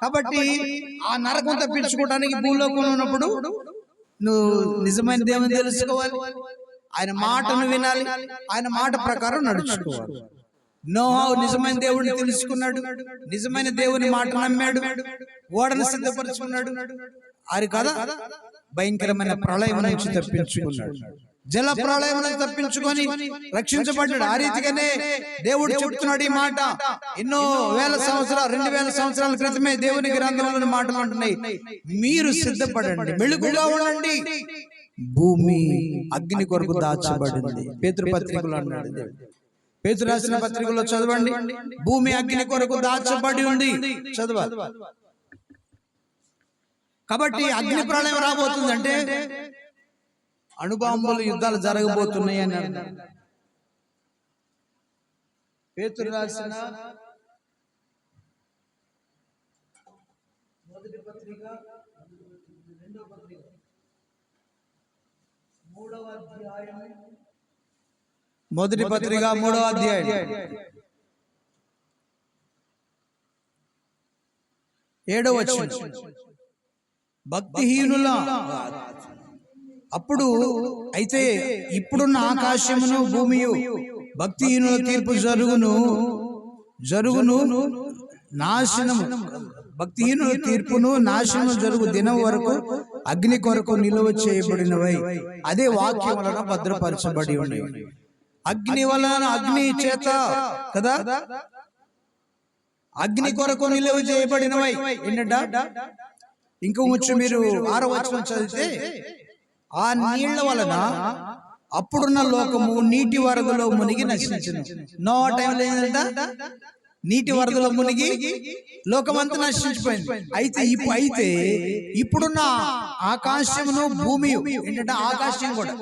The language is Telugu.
కాబట్టి ఆ నరకం తప్పించుకోవడానికి భూలోకంలో ఉన్నప్పుడు నువ్వు నిజమైన దేవుని తెలుసుకోవాలి, ఆయన మాటను వినాలి, ఆయన మాట ప్రకారం నడుచుకోవాలి. నోహు నిజమైన దేవుడిని తెలుసుకున్నాడు, నిజమైన దేవుని మాట నమ్మాడు, ఓడను సిద్ధపరచుకున్నాడు. అది కదా భయంకరమైన ప్రళయం నుంచి తప్పించుకున్నాడు, జల ప్రళయం నుంచి తప్పించుకొని రక్షించబడ్డాడు. ఆ రీతిగానే దేవుడు చెప్తున్నాడు ఈ మాట. ఎన్నో వేల సంవత్సరాలు 2000 సంవత్సరాల క్రితమే దేవుని గ్రంథంలోని మాటలు అంటున్నాయి, మీరు సిద్ధపడండి, మెళుకుగా ఉండండి, భూమి అగ్ని కొరకు దాచబడింది. పేతురు పత్రికలో అన్నాడు, పేతురు రాసిన పత్రికలో చదవండి, భూమి అగ్ని కొరకు దాచబడి ఉంది, చదవాలి. కాబట్టి అగ్ని ప్రళయం రాబోతుందంటే అణుబాంబులు యుద్ధాలు జరగబోతున్నాయి అని అన్నాడు. పేతురు రాసిన మొదటి పత్రిక 2వ పత్రిక 3వ అధ్యాయం, మొదటి పత్రిక 3వ అధ్యాయం 7వ వచనం, భక్తిహీనుల అప్పుడు అయితే ఇప్పుడున్న ఆకాశమును భూమియు భక్తిహీనుల తీర్పు జరుగును నాశనము, భక్తిహీనుల తీర్పును నాశనము జరుగు దినం వరకు అగ్ని కొరకు నిలువ చేయబడినవై అదే వాక్యం వలన భద్రపరచబడి ఉన్నాయి. అగ్ని వలన, అగ్ని చేత కదా, అగ్ని కొరకు నిలువ చేయబడినవై ఏంటంట. ఇంకొంచెం మీరు 6వ వచనం చదివితే, ఆ నీళ్ల వలన అప్పుడున్న లోకము నీటి వరదలో మునిగి నశించును. నో టైంలో ఏంటంట, నీటి వరదలో మునిగి లోకమంతా నశించిపోయింది. అయితే ఇప్పుడున్న ఆకాశమును భూమి ఏంటంటే ఆకాశం కూడా